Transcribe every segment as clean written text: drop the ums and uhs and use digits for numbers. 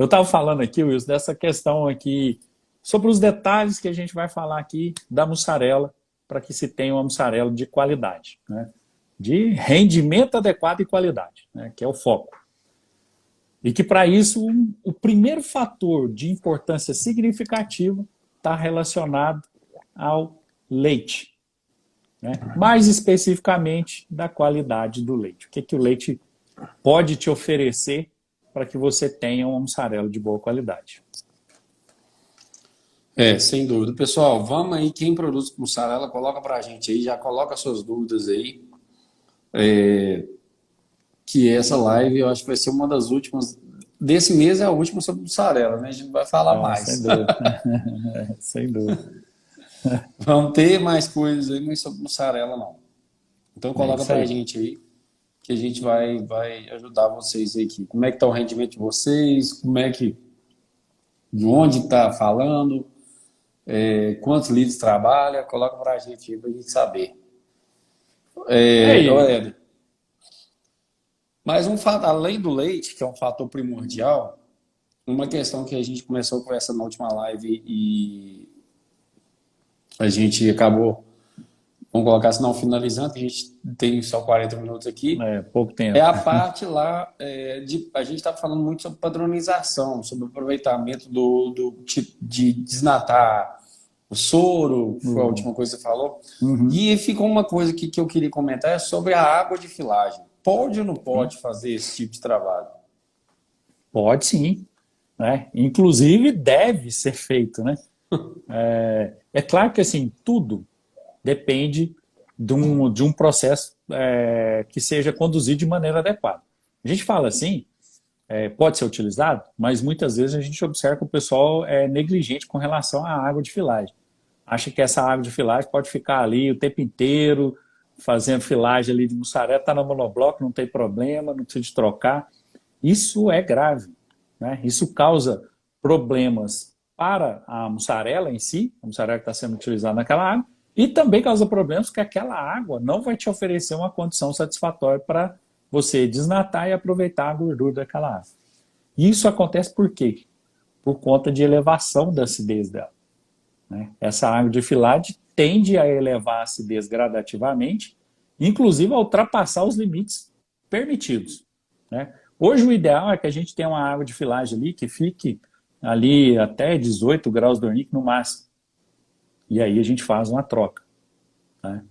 Eu estava falando aqui, Wilson, dessa questão aqui, sobre os detalhes que a gente vai falar aqui da mussarela, para que se tenha uma mussarela de qualidade, né? De rendimento adequado e qualidade, né? Que é o foco. E que para isso, o primeiro fator de importância significativa está relacionado ao leite, né? Mais especificamente da qualidade do leite. O que, que o leite pode te oferecer para que você tenha uma mussarela de boa qualidade. Sem dúvida. Pessoal, vamos aí, quem produz mussarela, coloca pra gente aí, já coloca suas dúvidas aí, que essa live eu acho que vai ser uma das últimas, desse mês é a última sobre mussarela, né? A gente não vai falar Não, sem mais. dúvida. Sem dúvida. Vamos ter mais coisas aí, mas sobre mussarela não. Então É coloca isso pra aí. gente aí, que a gente vai ajudar vocês aí aqui. Como é que tá o rendimento de vocês, de onde está falando, quantos litros trabalha, coloca pra gente aí pra gente saber. É aí. Olha, mas um fato, além do leite, que é um fator primordial, uma questão que a gente começou com essa na última live e a gente acabou, vamos colocar assim, não finalizando, que a gente tem só 40 minutos aqui, Pouco é tempo. a parte lá a gente está falando muito sobre padronização, sobre aproveitamento de desnatar o soro, que foi a última coisa que você falou. Uhum. E ficou uma coisa que eu queria comentar, é sobre a água de filagem. Pode ou não pode fazer esse tipo de trabalho? Pode sim, né? Inclusive deve ser feito, né? É claro que assim, tudo depende de um processo que seja conduzido de maneira adequada. A gente fala assim, pode ser utilizado, mas muitas vezes a gente observa que o pessoal é negligente com relação à água de filagem. Acha que essa água de filagem pode ficar ali o tempo inteiro, fazendo filagem ali de mussarela, está no monobloco, não tem problema, não precisa de trocar. Isso é grave, né? Isso causa problemas para a mussarela em si, a mussarela que está sendo utilizada naquela água, e também causa problemas porque aquela água não vai te oferecer uma condição satisfatória para você desnatar e aproveitar a gordura daquela água. E isso acontece por quê? Por conta de elevação da acidez dela, né? Essa água de filagem tende a elevar a acidez gradativamente, inclusive a ultrapassar os limites permitidos, né? Hoje o ideal é que a gente tenha uma água de filagem ali que fique ali até 18 graus de Dornick no máximo. E aí a gente faz uma troca, né?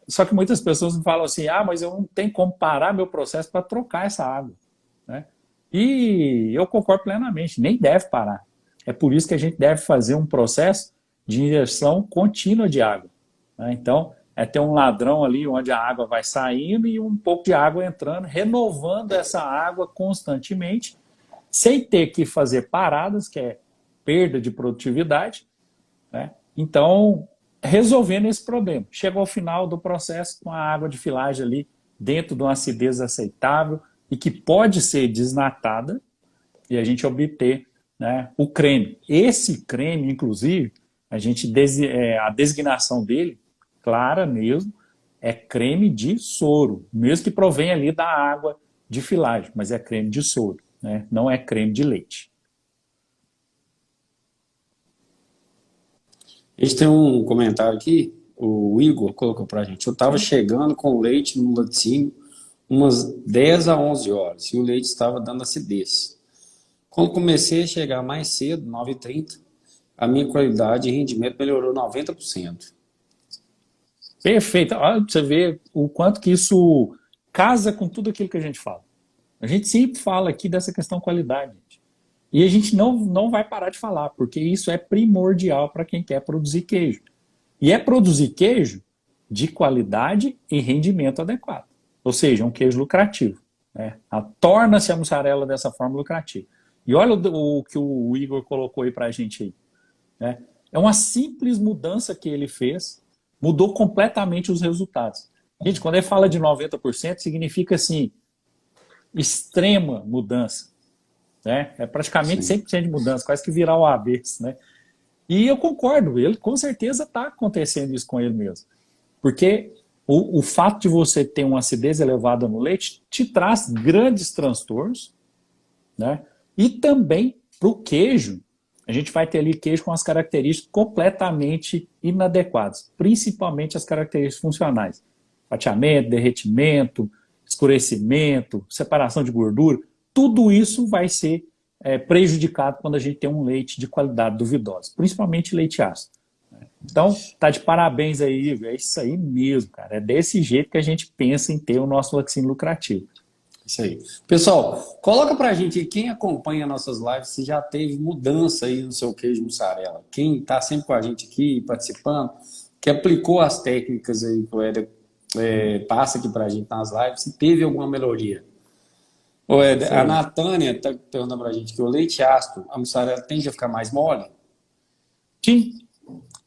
Só que muitas pessoas falam assim, mas eu não tenho como parar meu processo para trocar essa água, né? E eu concordo plenamente, nem deve parar. É por isso que a gente deve fazer um processo de injeção contínua de água, né? Então, ter um ladrão ali onde a água vai saindo e um pouco de água entrando, renovando essa água constantemente, sem ter que fazer paradas, que é perda de produtividade, né? Então, resolvendo esse problema. Chegou ao final do processo com a água de filagem ali dentro de uma acidez aceitável e que pode ser desnatada e a gente obter, né, o creme. Esse creme, inclusive, a designação dele, clara mesmo, é creme de soro, mesmo que provém ali da água de filagem, mas é creme de soro, né? Não é creme de leite. A gente tem um comentário aqui, o Igor colocou pra gente. Eu estava chegando com leite no laticínio umas 10 a 11 horas e o leite estava dando acidez. Quando comecei a chegar mais cedo, 9h30, a minha qualidade e rendimento melhorou 90%. Perfeito. Olha, você vê o quanto que isso casa com tudo aquilo que a gente fala. A gente sempre fala aqui dessa questão qualidade, gente. E a gente não vai parar de falar, porque isso é primordial para quem quer produzir queijo. E é produzir queijo de qualidade e rendimento adequado. Ou seja, um queijo lucrativo, né? Torna-se a mussarela dessa forma lucrativa. E olha o que o Igor colocou aí para a gente aí, né? É uma simples mudança que ele fez, mudou completamente os resultados. Gente, quando ele fala de 90%, significa assim, extrema mudança, né? É praticamente Sim. 100% de mudança, quase que virar o avesso, né? E eu concordo, ele com certeza está acontecendo isso com ele mesmo. Porque o fato de você ter uma acidez elevada no leite te traz grandes transtornos, né? E também para o queijo, a gente vai ter ali queijo com as características completamente inadequadas, principalmente as características funcionais. Fatiamento, derretimento, escurecimento, separação de gordura, tudo isso vai ser prejudicado quando a gente tem um leite de qualidade duvidosa, principalmente leite ácido. Então, tá de parabéns aí, Igor. É isso aí mesmo, cara. É desse jeito que a gente pensa em ter o nosso laticínio lucrativo. Isso aí. Pessoal, coloca pra gente quem acompanha nossas lives, se já teve mudança aí no seu queijo mussarela. Quem tá sempre com a gente aqui, participando, que aplicou as técnicas aí que o Éder passa aqui pra gente nas lives, se teve alguma melhoria. Ô, Éder, a Natânia tá perguntando pra gente que o leite ácido, a mussarela tende a ficar mais mole? Sim.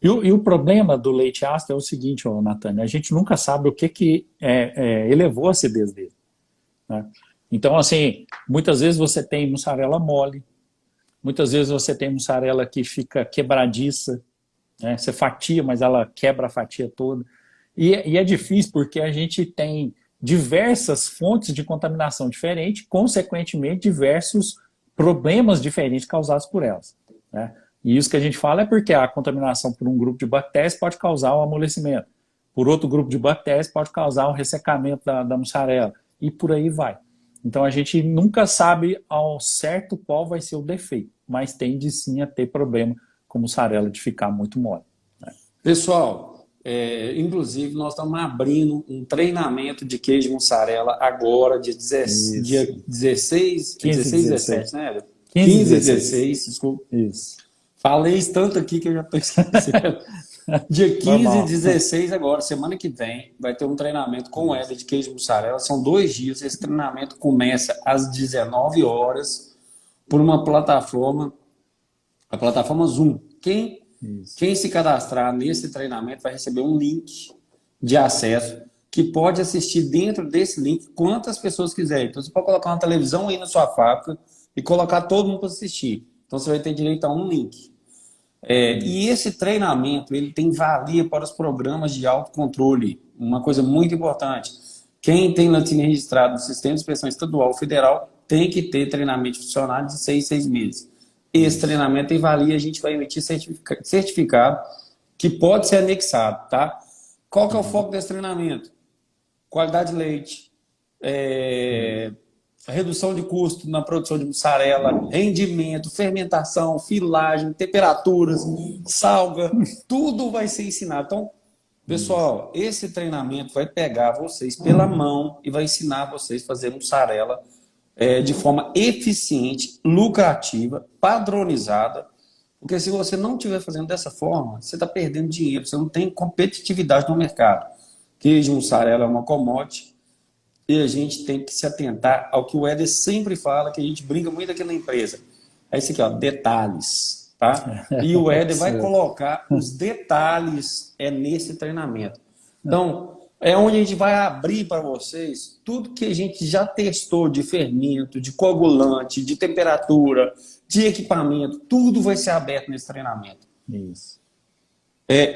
E o problema do leite ácido é o seguinte, Natânia, a gente nunca sabe o que elevou a acidez dele. Né? Então, assim, muitas vezes você tem mussarela mole, muitas vezes você tem mussarela que fica quebradiça, né? Você fatia, mas ela quebra a fatia toda. E é difícil porque a gente tem diversas fontes de contaminação diferentes, consequentemente, diversos problemas diferentes causados por elas. Né? E isso que a gente fala é porque a contaminação por um grupo de bactérias pode causar um amolecimento, por outro grupo de bactérias pode causar um ressecamento da mussarela, e por aí vai. Então a gente nunca sabe ao certo qual vai ser o defeito, mas tende sim a ter problema com mussarela de ficar muito mole. Né? Pessoal, inclusive nós estamos abrindo um treinamento de queijo mussarela agora, dia 16, 17, né? 15 e 16, desculpa. Isso. Falei isso tanto aqui que eu já estou esquecendo. Dia 15 e 16 agora, semana que vem, vai ter um treinamento com o Éder de queijo mussarela. São 2 dias. Esse treinamento começa às 19 horas por uma plataforma, a plataforma Zoom. Quem se cadastrar nesse treinamento vai receber um link de acesso que pode assistir dentro desse link quantas pessoas quiserem. Então você pode colocar uma televisão aí na sua fábrica e colocar todo mundo para assistir. Então você vai ter direito a um link. E esse treinamento ele tem valia para os programas de autocontrole. Uma coisa muito importante. Quem tem laticínio registrado no Sistema de Inspeção Estadual Federal tem que ter treinamento de funcionário de 6 meses. Esse treinamento tem valia, a gente vai emitir certificado que pode ser anexado. Tá? Qual que é o foco desse treinamento? Qualidade de leite, redução de custo na produção de mussarela, rendimento, fermentação, filagem, temperaturas, salga, tudo vai ser ensinado. Então, pessoal, esse treinamento vai pegar vocês pela mão e vai ensinar vocês a fazer mussarela de forma eficiente, lucrativa, padronizada, porque se você não estiver fazendo dessa forma, você está perdendo dinheiro, você não tem competitividade no mercado. Queijo mussarela é uma commodity, e a gente tem que se atentar ao que o Éder sempre fala, que a gente brinca muito aqui na empresa. É isso aqui, ó, detalhes. Tá? E o Éder vai colocar os detalhes nesse treinamento. Então, é onde a gente vai abrir para vocês tudo que a gente já testou de fermento, de coagulante, de temperatura, de equipamento, tudo vai ser aberto nesse treinamento. Isso.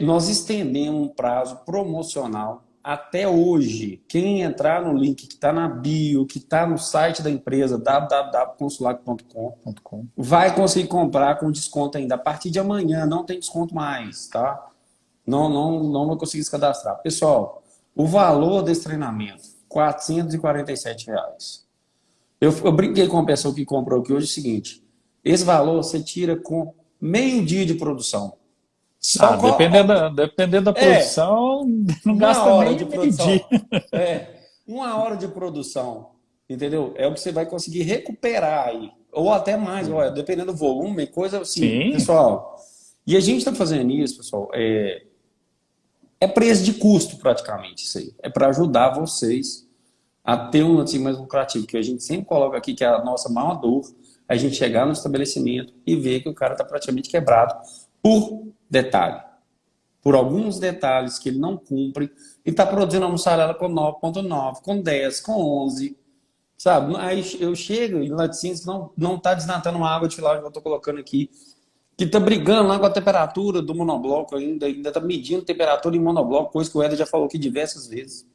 Nós estendemos um prazo promocional até hoje. Quem entrar no link que está na bio, que está no site da empresa, www.consulac.com, vai conseguir comprar com desconto ainda. A partir de amanhã não tem desconto mais, tá? Não vai conseguir se cadastrar. Pessoal, o valor desse treinamento, R$ 447. Eu brinquei com uma pessoa que comprou aqui hoje o seguinte, esse valor você tira com meio-dia de produção. Dependendo da produção, não gasta hora nem de produção. dia. 1 hora de produção, entendeu? É o que você vai conseguir recuperar aí. Ou até mais, dependendo do volume, coisa assim. Sim. Pessoal. E a gente está fazendo isso, pessoal, é preço de custo praticamente isso aí. É para ajudar vocês a ter um laticínio mais lucrativo, que a gente sempre coloca aqui que é a nossa maior dor, a gente chegar no estabelecimento e ver que o cara está praticamente quebrado por detalhe. Por alguns detalhes que ele não cumpre e está produzindo uma mussarela com 9,9, com 10, com 11, sabe? Aí eu chego e laticínios não está desnatando uma água de filagem que eu estou colocando aqui, que está brigando lá com a temperatura do monobloco ainda está medindo temperatura em monobloco, coisa que o Éder já falou aqui diversas vezes.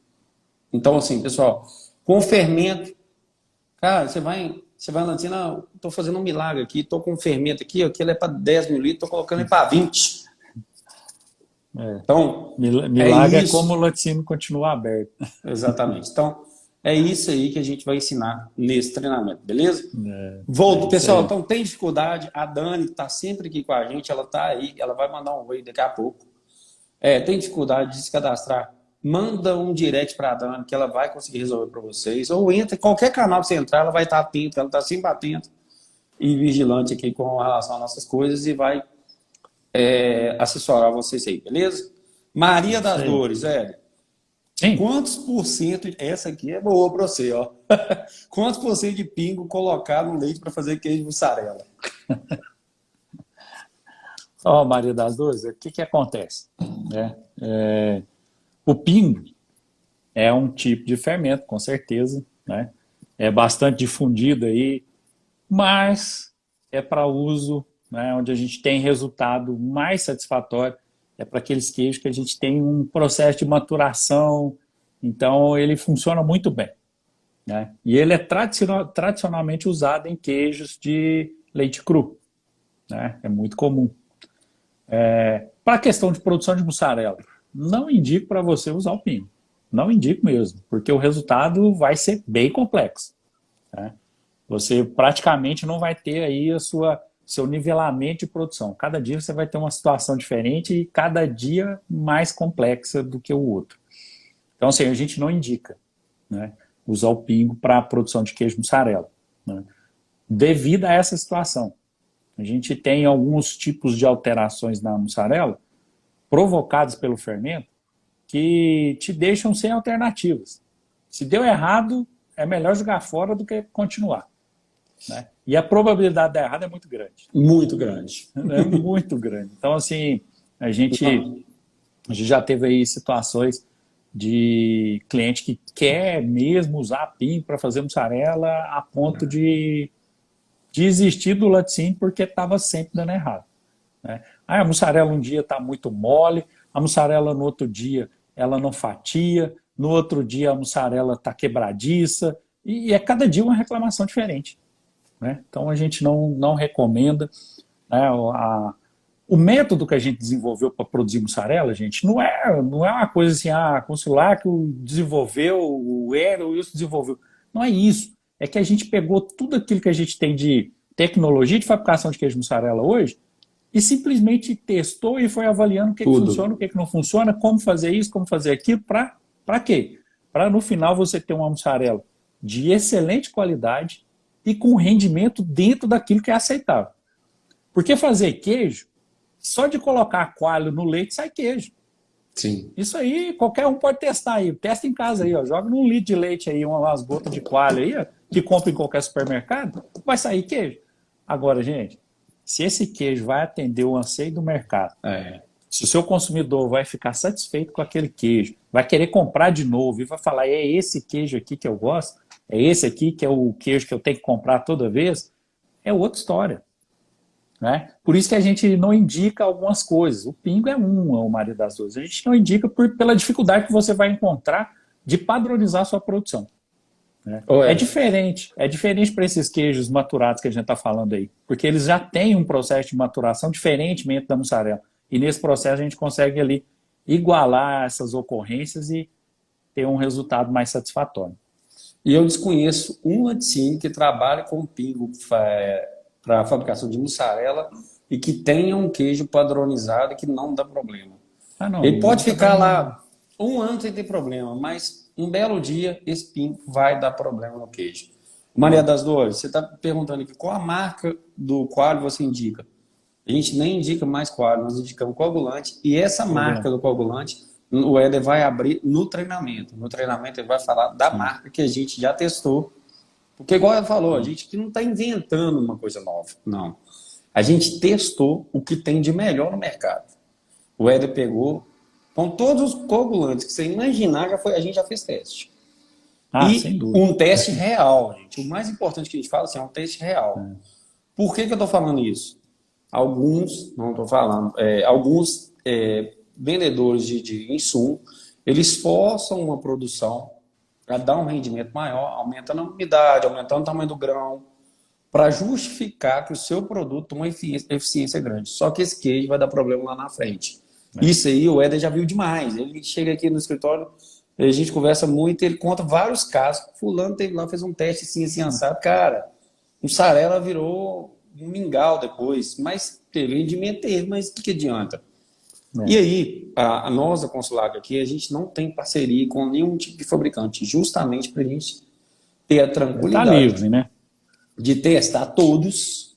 Então, assim, pessoal, com fermento, cara, você vai Você vai lá assim, não, estou fazendo um milagre aqui, estou com um fermento aqui, aquele é para 10 mil litros, estou colocando ele para 20. Então, Milagre é como o laticínio continuar aberto. Exatamente. Então, é isso aí que a gente vai ensinar nesse treinamento, beleza? Volto, pessoal. Então, tem dificuldade? A Dani está sempre aqui com a gente, ela está aí, ela vai mandar um oi daqui a pouco. Tem dificuldade de se cadastrar? Manda um direct para a Dani, que ela vai conseguir resolver para vocês. Ou entra em qualquer canal que você entrar, ela vai estar atenta, ela está sempre atenta e vigilante aqui com relação às nossas coisas e vai assessorar vocês aí, beleza? Maria das Dores, Sim. Quantos por cento, essa aqui é boa para você, ó. Quantos por cento de pingo colocar no leite para fazer queijo mussarela? Maria das Dores, o que acontece? O pingo é um tipo de fermento, com certeza, né? É bastante difundido aí, mas é para uso, né, onde a gente tem resultado mais satisfatório, é para aqueles queijos que a gente tem um processo de maturação, então ele funciona muito bem, né? E ele é tradicionalmente usado em queijos de leite cru, né? É muito comum. Para a questão de produção de mussarela, não indico para você usar o pingo, não indico mesmo, porque o resultado vai ser bem complexo, né? Você praticamente não vai ter aí seu nivelamento de produção. Cada dia você vai ter uma situação diferente e cada dia mais complexa do que o outro. Então, assim, a gente não indica, né, usar o pingo para a produção de queijo mussarela, né, devido a essa situação. A gente tem alguns tipos de alterações na mussarela provocadas pelo fermento que te deixam sem alternativas. Se deu errado, é melhor jogar fora do que continuar, né? E a probabilidade de dar errado é muito grande. Muito grande. É muito grande. Então, assim, a gente já teve aí situações de cliente que quer mesmo usar pingo para fazer mussarela a ponto de desistir do laticínio porque estava sempre dando errado, né? A mussarela um dia está muito mole, a mussarela no outro dia ela não fatia, no outro dia a mussarela está quebradiça, e é cada dia uma reclamação diferente, né? Então a gente não recomenda, né? O método que a gente desenvolveu para produzir mussarela, gente, não é uma coisa assim, a Consulácio desenvolveu, o Wilson desenvolveu. Não é isso. É que a gente pegou tudo aquilo que a gente tem de tecnologia de fabricação de queijo mussarela hoje e simplesmente testou e foi avaliando o que funciona, o que não funciona, como fazer isso, como fazer aquilo, para quê? Para no final você ter uma mussarela de excelente qualidade e com rendimento dentro daquilo que é aceitável. Porque fazer queijo, só de colocar coalho no leite sai queijo. Sim. Isso aí qualquer um pode testar aí. Testa em casa aí, ó. Joga num litro de leite aí, umas gotas de coalho aí, ó, que compra em qualquer supermercado, vai sair queijo. Agora, gente, se esse queijo vai atender o anseio do mercado, se o seu consumidor vai ficar satisfeito com aquele queijo, vai querer comprar de novo e vai falar, é esse queijo aqui que eu gosto, é esse aqui que é o queijo que eu tenho que comprar toda vez, é outra história, né? Por isso que a gente não indica algumas coisas. O pingo é o Maria das Dores. A gente não indica pela dificuldade que você vai encontrar de padronizar a sua produção, né? É diferente para esses queijos maturados que a gente está falando aí, porque eles já têm um processo de maturação diferentemente da mussarela. E nesse processo a gente consegue ali igualar essas ocorrências e ter um resultado mais satisfatório. E eu desconheço um laticínio que trabalha com pingo para a fabricação de mussarela e que tenha um queijo padronizado que não dá problema. Ele pode ficar lá um ano sem ter problema, mas um belo dia esse pingo vai dar problema no queijo. Maria das Dores, você está perguntando aqui qual a marca do coalho você indica. A gente nem indica mais coalho, nós indicamos coagulante. E essa marca do coagulante, o Éder vai abrir no treinamento. No treinamento ele vai falar da marca que a gente já testou. Porque, igual ele falou, a gente não está inventando uma coisa nova. Não. A gente testou o que tem de melhor no mercado. O Éder pegou, com todos os coagulantes que você imaginar, a gente já fez teste. Sem dúvida. Um teste real, gente. O mais importante que a gente fala assim, é um teste real. Por que eu estou falando isso? Alguns vendedores de insumo, eles forçam uma produção para dar um rendimento maior, aumentando a umidade, aumentando o tamanho do grão, para justificar que o seu produto tem uma eficiência grande. Só que esse queijo vai dar problema lá na frente. Isso aí o Éder já viu demais. Ele chega aqui no escritório, a gente conversa muito, ele conta vários casos. Fulano teve lá, fez um teste assim, assado. Cara, mussarela virou um mingau depois. Mas teve rendimento, teve, mas o que adianta? E aí, nós da Consulag aqui, a gente não tem parceria com nenhum tipo de fabricante, justamente para a gente ter a Tá tranquilidade livre, né? de testar todos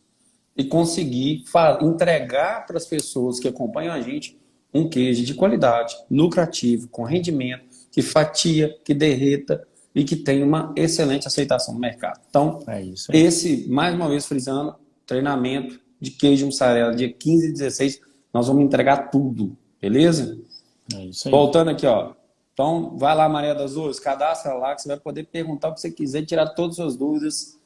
e conseguir entregar para as pessoas que acompanham a gente um queijo de qualidade, lucrativo, com rendimento, que fatia, que derreta e que tem uma excelente aceitação no mercado. Então, É isso aí. esse, mais uma vez frisando, treinamento de queijo mussarela, dia 15 e 16, nós vamos entregar tudo, beleza? É isso aí. Voltando aqui, ó. Então, vai lá, Maria das Dores, cadastra lá que você vai poder perguntar o que você quiser, tirar todas as suas dúvidas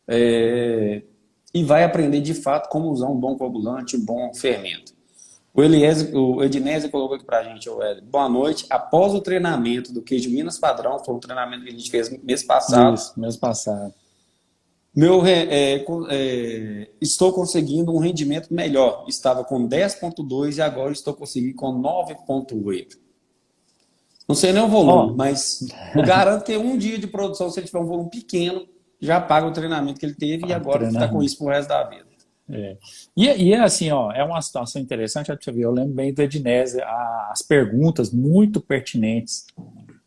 e vai aprender de fato como usar um bom coagulante, um bom fermento. O Ednésio colocou aqui pra gente, boa noite. Após o treinamento do queijo Minas Padrão, foi um treinamento que a gente fez mês passado. Isso, mês passado. Estou conseguindo um rendimento melhor. Estava com 10,2 e agora estou conseguindo com 9,8. Não sei nem o volume, mas eu garanto que um dia de produção, se ele tiver um volume pequeno, já paga o treinamento que ele teve e agora está com isso pro resto da vida. E assim, ó, é uma situação interessante, deixa eu ver, eu lembro bem do Ednésio, as perguntas muito pertinentes,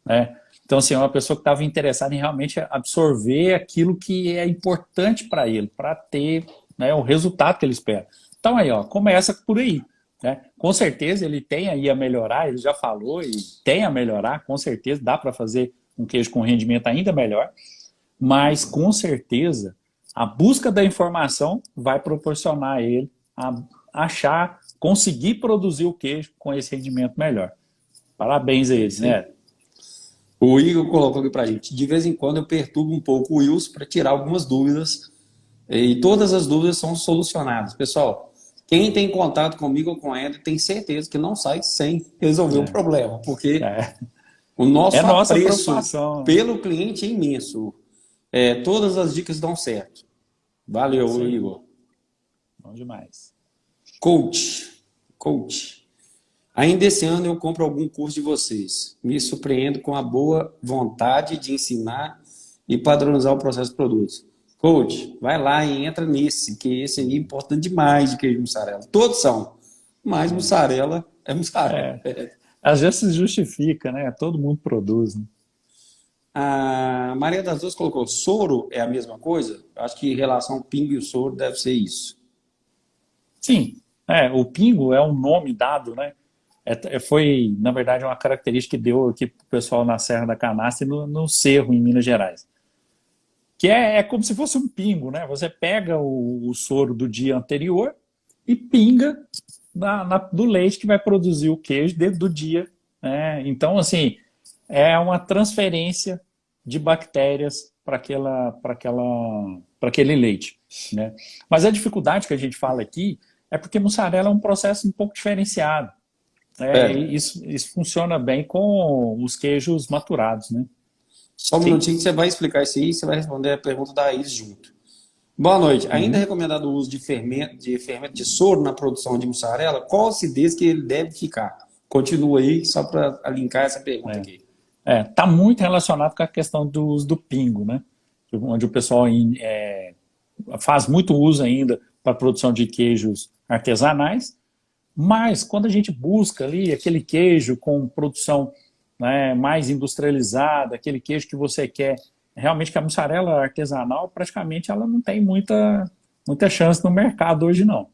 né? Então, assim, é uma pessoa que estava interessada em realmente absorver aquilo que é importante para ele, para ter, né, o resultado que ele espera. Então, aí, ó, começa por aí, né? Com certeza ele tem aí a melhorar, ele já falou, e tem a melhorar, com certeza, dá para fazer um queijo com rendimento ainda melhor, mas com certeza a busca da informação vai proporcionar a ele a achar, conseguir produzir o queijo com esse rendimento melhor. Parabéns a eles, né? O Igor colocou aqui pra gente. De vez em quando eu perturbo um pouco o Wilson para tirar algumas dúvidas e todas as dúvidas são solucionadas. Pessoal, quem tem contato comigo ou com o Eder tem certeza que não sai sem resolver o problema, porque o nosso apreço pelo cliente é imenso. Todas as dicas dão certo. Valeu, sim, Igor. Bom demais. Coach. Ainda esse ano eu compro algum curso de vocês. Me surpreendo com a boa vontade de ensinar e padronizar o processo de produtos. Coach, vai lá e entra nesse, que esse aí é importante demais de queijo mussarela. Todos são, mas mussarela é mussarela. Às vezes se justifica, né? Todo mundo produz, né? A Maria das Dores colocou, soro é a mesma coisa? Acho que em relação ao pingo e o soro deve ser isso. Sim, o pingo é um nome dado, né? Foi, na verdade, uma característica que deu aqui para o pessoal na Serra da Canastra e no Cerro, em Minas Gerais. Que é como se fosse um pingo, né? Você pega o soro do dia anterior e pinga do leite que vai produzir o queijo dentro do dia, né? Então, assim, é uma transferência de bactérias para aquele leite, né? Mas a dificuldade que a gente fala aqui é porque mussarela é um processo um pouco diferenciado. Isso funciona bem com os queijos maturados, né? Só um minutinho que você vai explicar isso aí e você vai responder a pergunta da Iris junto. Boa noite. Ainda é recomendado o uso de fermento de soro na produção de mussarela? Qual a acidez que ele deve ficar? Continua aí, só para linkar essa pergunta aqui. Tá muito relacionado com a questão do uso do pingo, né? Onde o pessoal faz muito uso ainda para a produção de queijos artesanais, mas quando a gente busca ali aquele queijo com produção, né, mais industrializada, aquele queijo que você quer, realmente que a mussarela artesanal praticamente ela não tem muita chance no mercado hoje não.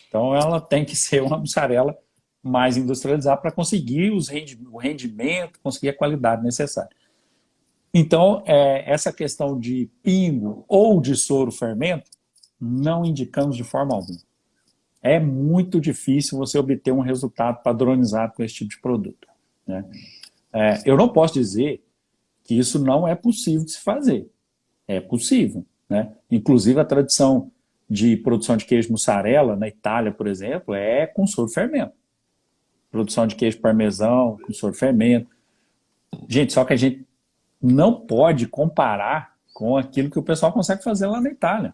Então ela tem que ser uma mussarela mais industrializada para conseguir o rendimento, conseguir a qualidade necessária. Então essa questão de pingo ou de soro fermento, não indicamos de forma alguma. É muito difícil você obter um resultado padronizado com esse tipo de produto, né? Eu não posso dizer que isso não é possível de se fazer. É possível, né? Inclusive a tradição de produção de queijo mussarela na Itália, por exemplo, é com soro fermento. Produção de queijo parmesão com soro fermento. Gente, só que a gente não pode comparar com aquilo que o pessoal consegue fazer lá na Itália.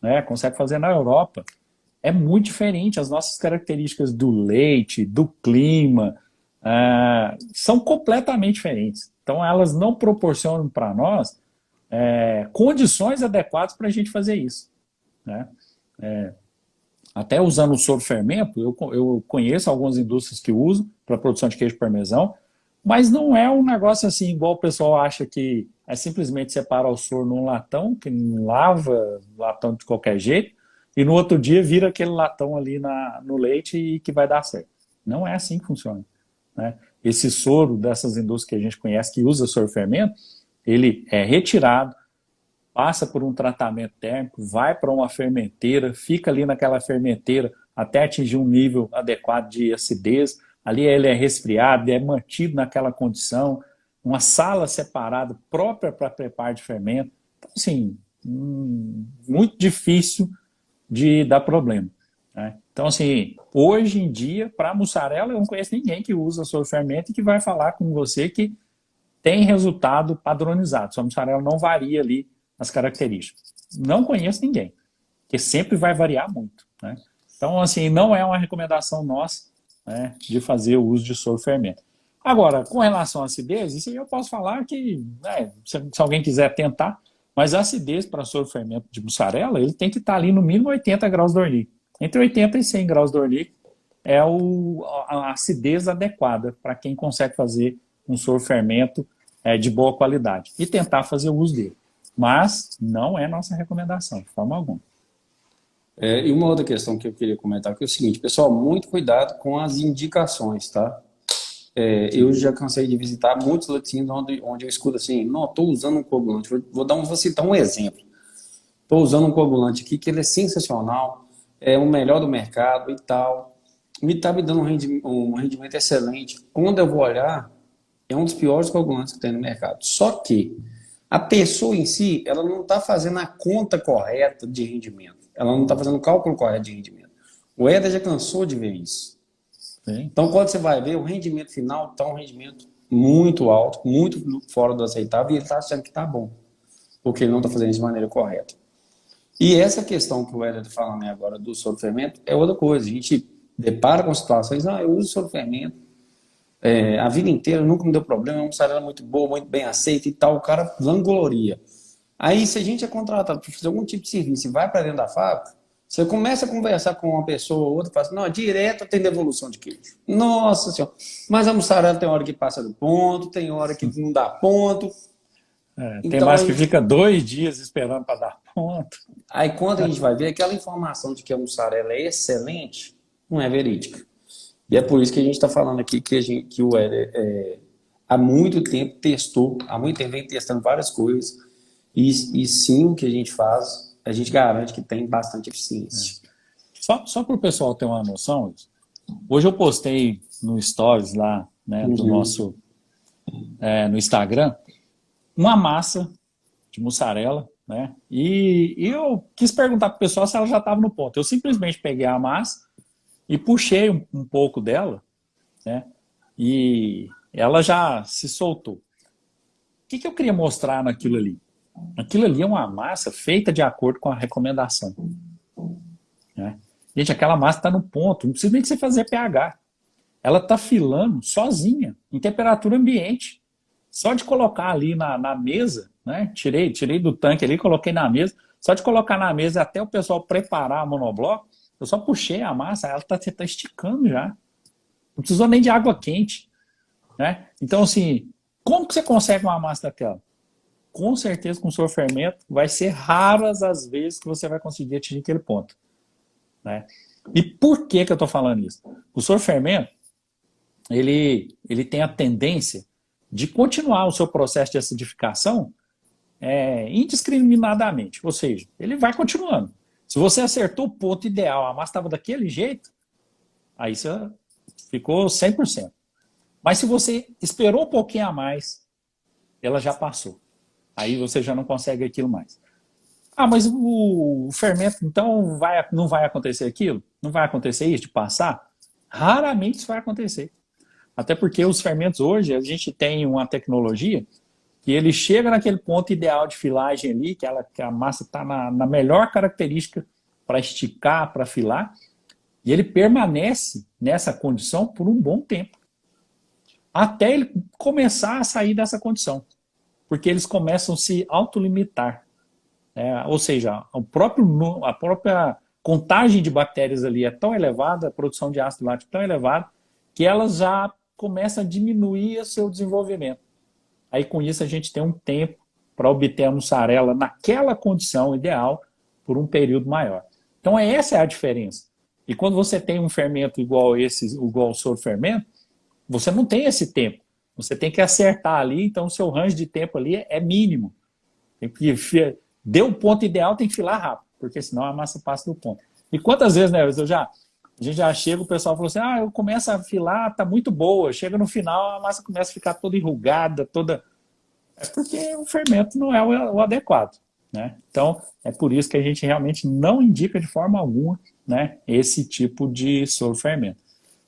né? Consegue fazer na Europa. É muito diferente. As nossas características do leite, do clima, são completamente diferentes. Então, elas não proporcionam para nós condições adequadas para a gente fazer isso, né? Até usando o soro fermento, eu conheço algumas indústrias que usam para produção de queijo parmesão, mas não é um negócio assim, igual o pessoal acha que é simplesmente separar o soro num latão, que não lava latão de qualquer jeito, e no outro dia vira aquele latão ali no leite e que vai dar certo. Não é assim que funciona, né? Esse soro dessas indústrias que a gente conhece, que usa soro fermento, ele é retirado, passa por um tratamento térmico, vai para uma fermenteira, fica ali naquela fermenteira até atingir um nível adequado de acidez. Ali ele é resfriado, é mantido naquela condição, uma sala separada própria para preparo de fermento. Então, assim, muito difícil de dar problema, né? Então, assim, hoje em dia, para mussarela, eu não conheço ninguém que usa soro fermento e que vai falar com você que tem resultado padronizado. Sua mussarela não varia ali as características. Não conheço ninguém, porque sempre vai variar muito, né? Então, assim, não é uma recomendação nossa, né, de fazer o uso de soro fermento. Agora, com relação à acidez, isso aí eu posso falar que, né, se alguém quiser tentar, mas a acidez para soro fermento de mussarela, ele tem que estar ali no mínimo 80 graus Dornick. Entre 80 e 100 graus Dornick é a acidez adequada para quem consegue fazer um soro fermento de boa qualidade e tentar fazer o uso dele. Mas não é nossa recomendação, de forma alguma. E uma outra questão que eu queria comentar que é o seguinte, pessoal, muito cuidado com as indicações, tá? Eu já cansei de visitar muitos laticínios onde eu escuto assim, não, estou usando um coagulante, vou citar um exemplo. Estou usando um coagulante aqui que ele é sensacional, é o melhor do mercado e tal, está me dando um rendimento excelente. Quando eu vou olhar, é um dos piores coagulantes que tem no mercado. Só que a pessoa em si, ela não está fazendo a conta correta de rendimento. Ela não está fazendo o cálculo correto de rendimento. O Éder já cansou de ver isso. Sim. Então, quando você vai ver, o rendimento final está um rendimento muito alto, muito fora do aceitável, e ele está achando que está bom, porque ele não está fazendo isso de maneira correta. E essa questão que o Éder está falando agora do soro fermento é outra coisa. A gente depara com situações, eu uso soro fermento, a vida inteira nunca me deu problema, é uma mussarela muito boa, muito bem aceita e tal, o cara vangloria. Aí, se a gente é contratado para fazer algum tipo de serviço e vai para dentro da fábrica, você começa a conversar com uma pessoa ou outra e fala assim, não, direto tem devolução de queijo. Nossa Senhora, mas a mussarela tem hora que passa do ponto, tem hora que não dá ponto. Tem então, mais que fica 2 dias esperando para dar ponto. Aí, quando a gente vai ver, aquela informação de que a mussarela é excelente, não é verídica. E é por isso que a gente está falando aqui que o Éder há muito tempo testou, há muito tempo vem testando várias coisas, e sim, o que a gente faz, a gente garante que tem bastante eficiência. Só para o pessoal ter uma noção, hoje eu postei no Stories lá, né, do nosso, no Instagram, uma massa de mussarela, né, e eu quis perguntar para o pessoal se ela já estava no ponto. Eu simplesmente peguei a massa e puxei um pouco dela, né, e ela já se soltou. O que eu queria mostrar naquilo ali? Aquilo ali é uma massa feita de acordo com a recomendação, né? Gente, aquela massa está no ponto, não precisa nem de você fazer pH. Ela está filando sozinha, em temperatura ambiente. Só de colocar ali na mesa, né? Tirei do tanque ali, coloquei na mesa. Só de colocar na mesa até o pessoal preparar a monobloco, eu só puxei a massa, ela está esticando já. Não precisou nem de água quente, né? Então, assim, como que você consegue uma massa daquela? Com certeza, com o soro fermento, vai ser raras as vezes que você vai conseguir atingir aquele ponto, né? E por que eu estou falando isso? O soro fermento, ele tem a tendência de continuar o seu processo de acidificação indiscriminadamente, ou seja, ele vai continuando. Se você acertou o ponto ideal, a massa estava daquele jeito, aí você ficou 100%. Mas se você esperou um pouquinho a mais, ela já passou. Aí você já não consegue aquilo mais. Mas o fermento, então, não vai acontecer aquilo? Não vai acontecer isso de passar? Raramente isso vai acontecer. Até porque os fermentos hoje, a gente tem uma tecnologia que ele chega naquele ponto ideal de filagem ali, que a massa está na melhor característica para esticar, para filar, e ele permanece nessa condição por um bom tempo, até ele começar a sair dessa condição, porque eles começam a se autolimitar. Ou seja, a própria contagem de bactérias ali é tão elevada, a produção de ácido lático tão elevada, que elas já começam a diminuir o seu desenvolvimento. Aí com isso a gente tem um tempo para obter a mussarela naquela condição ideal por um período maior. Então essa é a diferença. E quando você tem um fermento igual igual o soro-fermento, você não tem esse tempo. Você tem que acertar ali, então o seu range de tempo ali é mínimo. Tem que deu o ponto ideal, tem que filar rápido, porque senão a massa passa do ponto. E quantas vezes, né, a gente já chega, o pessoal falou assim, eu começo a filar, tá muito boa. Chega no final, a massa começa a ficar toda enrugada, toda... É porque o fermento não é o adequado, né? Então, é por isso que a gente realmente não indica de forma alguma, né, esse tipo de soro-fermento.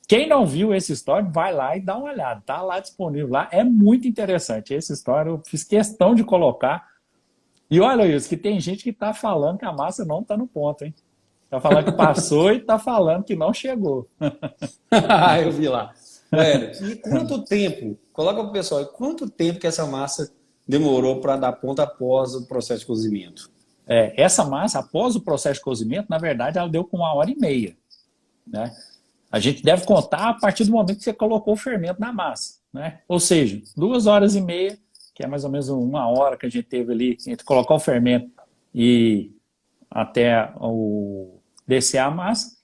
Quem não viu esse story, vai lá e dá uma olhada. Tá lá disponível lá. É muito interessante. Esse story eu fiz questão de colocar. E olha isso, que tem gente que tá falando que a massa não tá no ponto, hein? Tá falando que passou e tá falando que não chegou. Eu vi lá. E quanto tempo, coloca para o pessoal, quanto tempo que essa massa demorou para dar ponta após o processo de cozimento? Essa massa, após o processo de cozimento, na verdade, ela deu com 1h30, né? A gente deve contar a partir do momento que você colocou o fermento na massa, né? Ou seja, 2h30, que é mais ou menos 1 hora que a gente teve ali entre colocar o fermento e até descer a massa.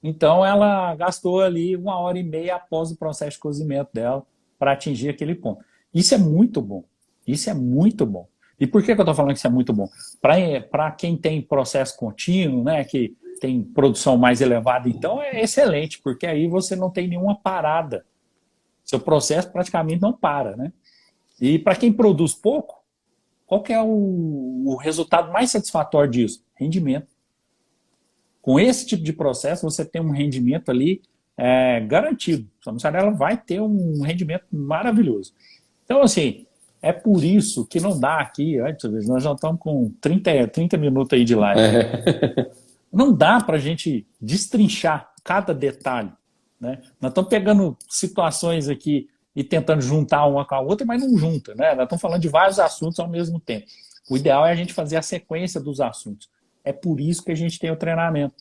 Então, ela gastou ali 1h30 após o processo de cozimento dela para atingir aquele ponto. Isso é muito bom. Isso é muito bom. E por que eu estou falando que isso é muito bom? Para quem tem processo contínuo, né, que tem produção mais elevada, então é excelente, porque aí você não tem nenhuma parada. Seu processo praticamente não para, né? E para quem produz pouco, qual que é o resultado mais satisfatório disso? Rendimento. Com esse tipo de processo, você tem um rendimento ali garantido. A mussarela vai ter um rendimento maravilhoso. Então, assim, é por isso que não dá aqui, nós já estamos com 30 minutos aí de live. Não dá para a gente destrinchar cada detalhe, né? Nós estamos pegando situações aqui e tentando juntar uma com a outra, mas não junta, né? Nós estamos falando de vários assuntos ao mesmo tempo. O ideal é a gente fazer a sequência dos assuntos. É por isso que a gente tem o treinamento.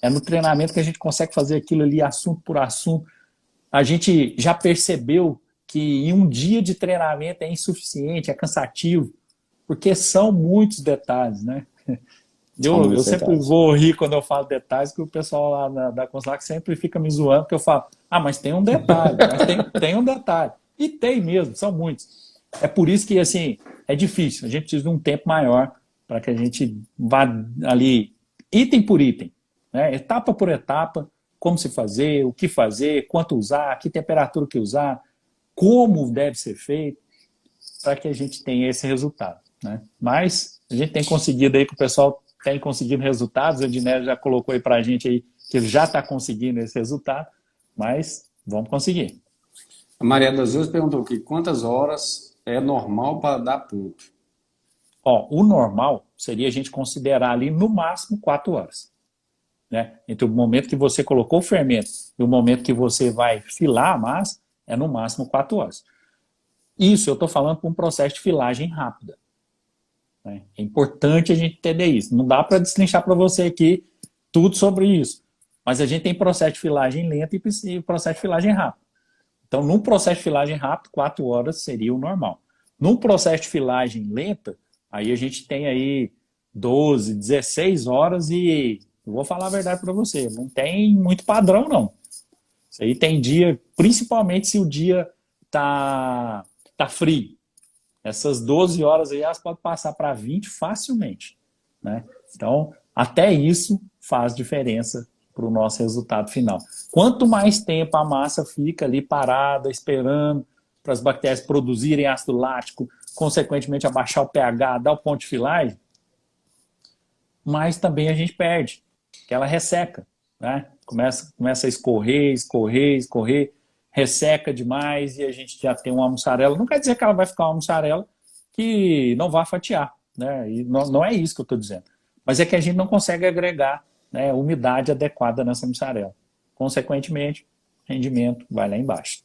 É no treinamento que a gente consegue fazer aquilo ali, assunto por assunto. A gente já percebeu que em um dia de treinamento é insuficiente, é cansativo, porque são muitos detalhes, né? Eu sempre vou rir quando eu falo detalhes, que o pessoal lá da Conslac sempre fica me zoando, porque eu falo, mas tem um detalhe, tem um detalhe. E tem mesmo, são muitos. É por isso que, assim, é difícil. A gente precisa de um tempo maior para que a gente vá ali, item por item, né? Etapa por etapa, como se fazer, o que fazer, quanto usar, que temperatura que usar, como deve ser feito, para que a gente tenha esse resultado, né? Mas a gente tem conseguido aí, que o pessoal tem conseguido resultados, a Edneia já colocou aí para a gente aí que ele já está conseguindo esse resultado, mas vamos conseguir. A Maria das Dores perguntou aqui, quantas horas é normal para dar ponto? O normal seria a gente considerar ali no máximo 4 horas. Né? Entre o momento que você colocou o fermento e o momento que você vai filar a massa, é no máximo 4 horas. Isso eu estou falando para um processo de filagem rápida. Né? É importante a gente entender isso. Não dá para destrinchar para você aqui tudo sobre isso. Mas a gente tem processo de filagem lenta e processo de filagem rápido. Então, num processo de filagem rápido, 4 horas seria o normal. Num processo de filagem lenta, aí a gente tem aí 12, 16 horas e eu vou falar a verdade para você, não tem muito padrão, não. Isso aí tem dia, principalmente se o dia tá frio. Essas 12 horas aí, elas podem passar para 20 facilmente, né? Então, até isso faz diferença para o nosso resultado final. Quanto mais tempo a massa fica ali parada, esperando para as bactérias produzirem ácido lático, consequentemente abaixar o pH, dar o ponto de filagem, mais também a gente perde, que ela resseca, né? Começa a escorrer, resseca demais e a gente já tem uma mussarela. Não quer dizer que ela vai ficar uma mussarela que não vá fatiar, né? E não é isso que eu estou dizendo. Mas é que a gente não consegue agregar, né, umidade adequada nessa mussarela. Consequentemente, rendimento vai lá embaixo.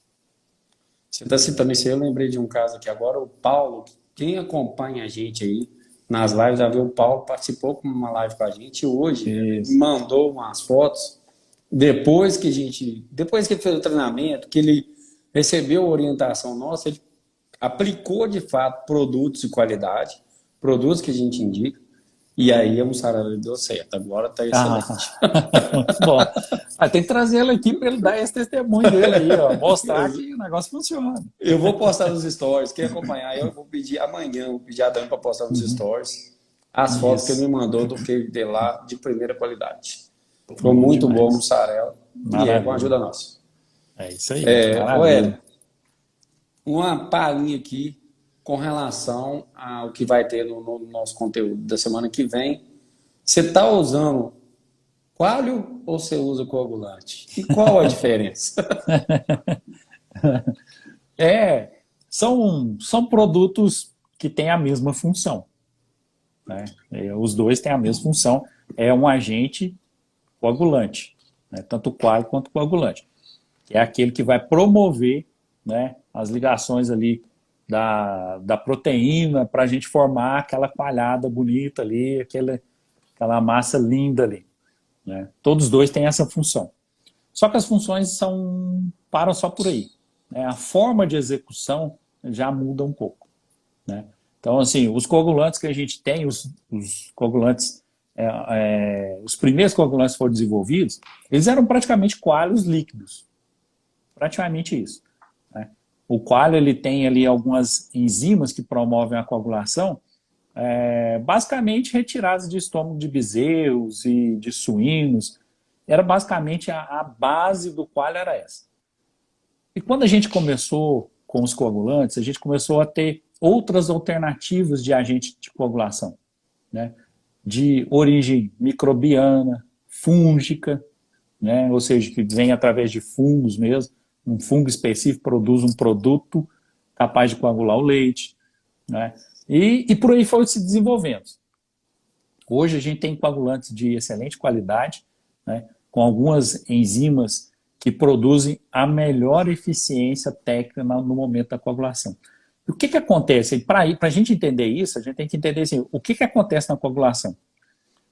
Você está citando isso aí, eu lembrei de um caso aqui agora, o Paulo, quem acompanha a gente aí nas lives, já viu o Paulo, participou com uma live com a gente, e hoje ele Isso. mandou umas fotos, depois que ele fez o treinamento, que ele recebeu a orientação nossa, ele aplicou de fato produtos de qualidade, produtos que a gente indica, e aí a mussarela deu certo, agora está Ah, excelente. muito bom. Tem que trazer ele aqui para ele dar esse testemunho dele aí, ó, mostrar que o negócio funciona. Eu vou postar nos stories, quem acompanhar, eu vou pedir amanhã, vou pedir a Dani para postar nos stories as fotos que ele me mandou do queijo de lá de primeira qualidade. Ficou muito boa a mussarela e é com a ajuda nossa. É isso aí, Ué, uma palhinha aqui com relação ao que vai ter no nosso conteúdo da semana que vem. Você está usando coalho ou você usa coagulante? E qual a diferença? São produtos que têm a mesma função, né? Os dois têm a mesma função, é um agente coagulante, né? Tanto o coalho quanto o coagulante, que é aquele que vai promover, né, as ligações ali da proteína para a gente formar aquela coalhada bonita ali, aquela massa linda ali, né? Todos os dois têm essa função. Só que as funções param só por aí, né? A forma de execução já muda um pouco, né? Então, assim, os coagulantes que a gente tem, os coagulantes, os primeiros coagulantes que foram desenvolvidos, eles eram praticamente coágulos líquidos. Praticamente isso, né? O coalho, ele tem ali algumas enzimas que promovem a coagulação, basicamente retiradas de estômago de bezerros e de suínos. Era basicamente a base do coalho era essa. E quando a gente começou com os coagulantes, a gente começou a ter outras alternativas de agente de coagulação, né? De origem microbiana, fúngica, né? Ou seja, que vem através de fungos mesmo. Um fungo específico produz um produto capaz de coagular o leite, né? E por aí foi se desenvolvendo. Hoje a gente tem coagulantes de excelente qualidade, né, com algumas enzimas que produzem a melhor eficiência técnica no momento da coagulação. E o que acontece? Para a gente entender isso, a gente tem que entender assim, o que acontece na coagulação.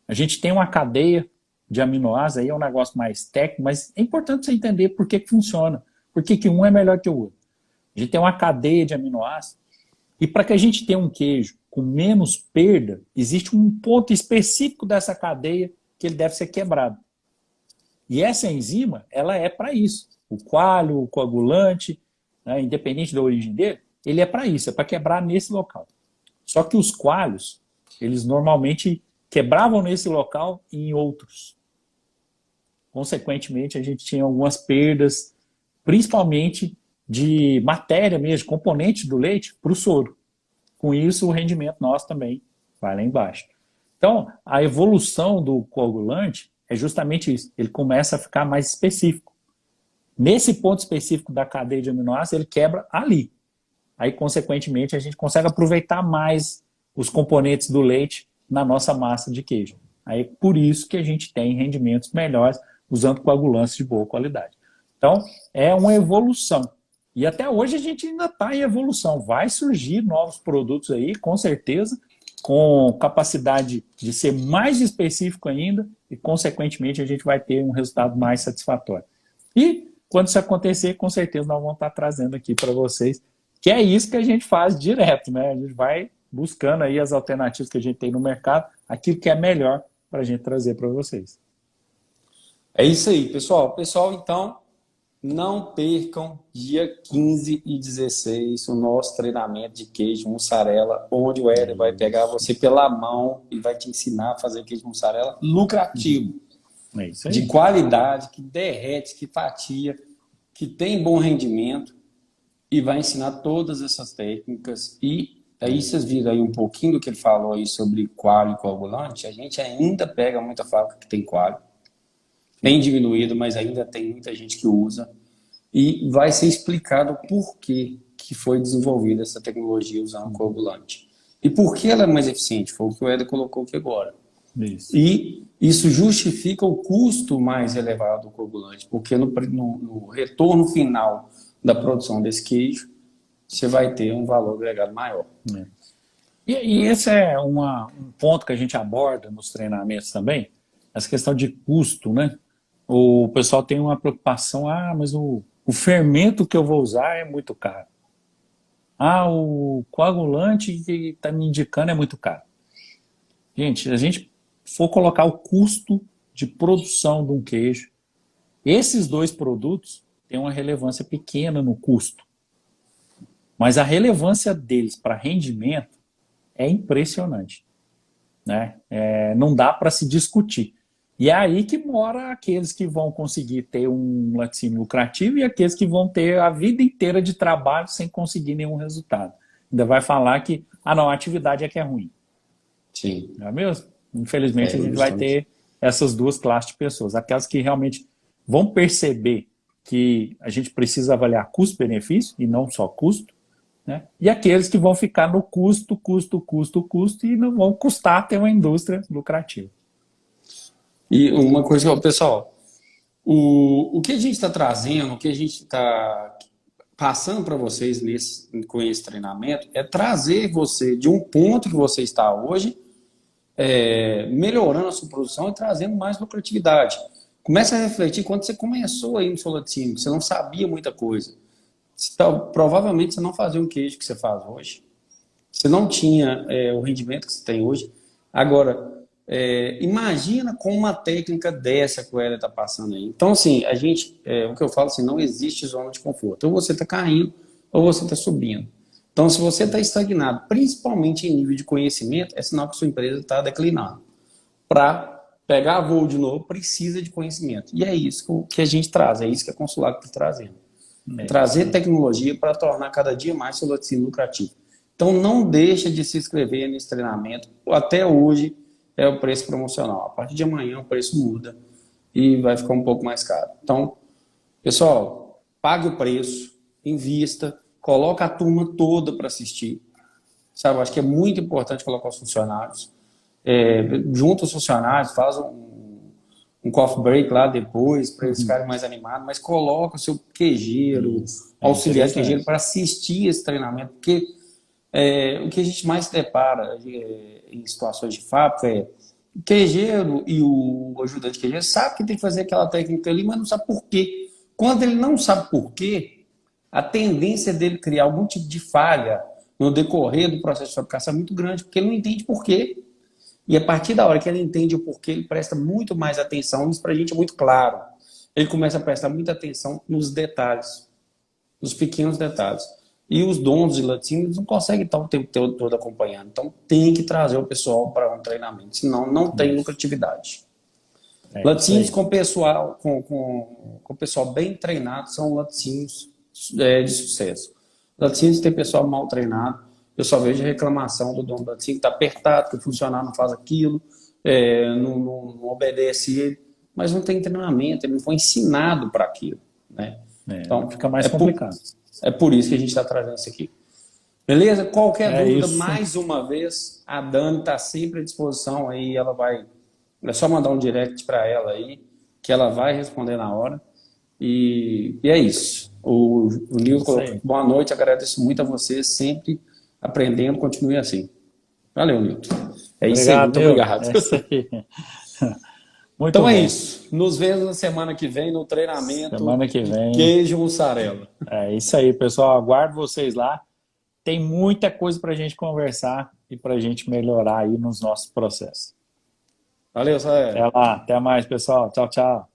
A gente tem uma cadeia de aminoácidos, aí é um negócio mais técnico, mas é importante você entender por que funciona, por que um é melhor que o outro. A gente tem uma cadeia de aminoácidos, e para que a gente tenha um queijo com menos perda, existe um ponto específico dessa cadeia que ele deve ser quebrado. E essa enzima, ela é para isso. O coalho, o coagulante, né, independente da origem dele, ele é para isso, é para quebrar nesse local. Só que os coalhos, eles normalmente quebravam nesse local e em outros. Consequentemente, a gente tinha algumas perdas, principalmente de matéria mesmo, de componente do leite para o soro. Com isso, o rendimento nosso também vai lá embaixo. Então, a evolução do coagulante é justamente isso. Ele começa a ficar mais específico. Nesse ponto específico da cadeia de aminoácidos, ele quebra ali. Aí, consequentemente, a gente consegue aproveitar mais os componentes do leite na nossa massa de queijo. Aí, por isso que a gente tem rendimentos melhores usando coagulantes de boa qualidade. Então, é uma evolução. E até hoje a gente ainda está em evolução. Vai surgir novos produtos aí, com certeza, com capacidade de ser mais específico ainda e, consequentemente, a gente vai ter um resultado mais satisfatório. E, quando isso acontecer, com certeza nós vamos estar trazendo aqui para vocês, que é isso que a gente faz direto, né? A gente vai buscando aí as alternativas que a gente tem no mercado, aquilo que é melhor para a gente trazer para vocês. É isso aí, pessoal. Pessoal, então, não percam dia 15 e 16 o nosso treinamento de queijo mussarela, onde o Éder vai pegar você pela mão e vai te ensinar a fazer queijo mussarela lucrativo, É isso aí. de qualidade, que derrete, que fatia, que tem bom rendimento e vai ensinar todas essas técnicas. E aí vocês viram aí um pouquinho do que ele falou aí sobre coalho e coagulante. A gente ainda pega muita fábrica que tem coalho, bem diminuído, mas ainda tem muita gente que usa. E vai ser explicado por que foi desenvolvida essa tecnologia usando coagulante. E por que ela é mais eficiente? Foi o que o Éder colocou aqui agora. Isso. E isso justifica o custo mais elevado do coagulante, porque no retorno final da produção desse queijo, você vai ter um valor agregado maior. É. E esse é um ponto que a gente aborda nos treinamentos também, essa questão de custo, né? O pessoal tem uma preocupação, mas o fermento que eu vou usar é muito caro. O coagulante que está me indicando é muito caro. Gente, se a gente for colocar o custo de produção de um queijo, esses dois produtos têm uma relevância pequena no custo. Mas a relevância deles para rendimento é impressionante, né? Não dá para se discutir. E é aí que mora aqueles que vão conseguir ter um laticínio lucrativo e aqueles que vão ter a vida inteira de trabalho sem conseguir nenhum resultado. Ainda vai falar que, não, a atividade é que é ruim. Sim. Não é mesmo? Infelizmente, a gente vai ter essas duas classes de pessoas. Aquelas que realmente vão perceber que a gente precisa avaliar custo-benefício e não só custo, né? E aqueles que vão ficar no custo e não vão custar ter uma indústria lucrativa. E uma coisa, pessoal, o que a gente está trazendo, o que a gente está passando para vocês com esse treinamento é trazer você de um ponto que você está hoje, melhorando a sua produção e trazendo mais lucratividade. Comece a refletir quando você começou aí no seu laticínio, você não sabia muita coisa. Provavelmente você não fazia o queijo que você faz hoje. Você não tinha o rendimento que você tem hoje. Agora, imagina com uma técnica dessa que o Hélio está passando aí. Então, assim, o que eu falo assim, não existe zona de conforto. Ou você está caindo, ou você está subindo. Então, se você está estagnado, principalmente em nível de conhecimento, é sinal que sua empresa está declinando. Para pegar voo de novo, precisa de conhecimento. E é isso que a gente traz, é isso que a Consulado está trazendo. Trazer tecnologia para tornar cada dia mais seu laticínio lucrativo. Então, não deixa de se inscrever nesse treinamento. Até hoje é o preço promocional. A partir de amanhã o preço muda e vai ficar um pouco mais caro. Então, pessoal, pague o preço, invista, coloca a turma toda para assistir. Sabe, eu acho que é muito importante colocar os funcionários. Junta os funcionários, faz um coffee break lá depois, para eles ficarem mais animados, mas coloca o seu queijeiro, auxiliar de queijeiro para assistir esse treinamento, porque o que a gente mais se depara em situações de fábrica é o queijeiro e o ajudante queijeiro sabe que tem que fazer aquela técnica ali, mas não sabe por quê. Quando ele não sabe por quê, a tendência dele criar algum tipo de falha no decorrer do processo de fabricação é muito grande, porque ele não entende por quê. E a partir da hora que ele entende o porquê, ele presta muito mais atenção. Isso para a gente é muito claro. Ele começa a prestar muita atenção nos detalhes, nos pequenos detalhes. E os donos de laticínios não conseguem estar o tempo todo acompanhando. Então tem que trazer o pessoal para um treinamento, senão não tem lucratividade. Laticínios com pessoal bem treinado são laticínios de sucesso. Laticínios tem pessoal mal treinado. Eu só vejo reclamação do dono do laticínio que está apertado, que o funcionário não faz aquilo, não obedece ele, mas não tem treinamento, ele não foi ensinado para aquilo. Né? Então fica mais complicado. É por isso que a gente está trazendo isso aqui. Beleza? Qualquer dúvida, mais uma vez, a Dani está sempre à disposição aí, é só mandar um direct para ela aí, que ela vai responder na hora. E é isso. O Nilton colocou boa noite, agradeço muito a você, sempre aprendendo, continue assim. Valeu, Nilton. Isso aí, muito obrigado. É isso aí. Muito então bom. É isso. Nos vemos na semana que vem no treinamento semana que vem. Queijo mussarela. É isso aí, pessoal. Aguardo vocês lá. Tem muita coisa para a gente conversar e para a gente melhorar aí nos nossos processos. Valeu, Saé. Até lá. Até mais, pessoal. Tchau, tchau.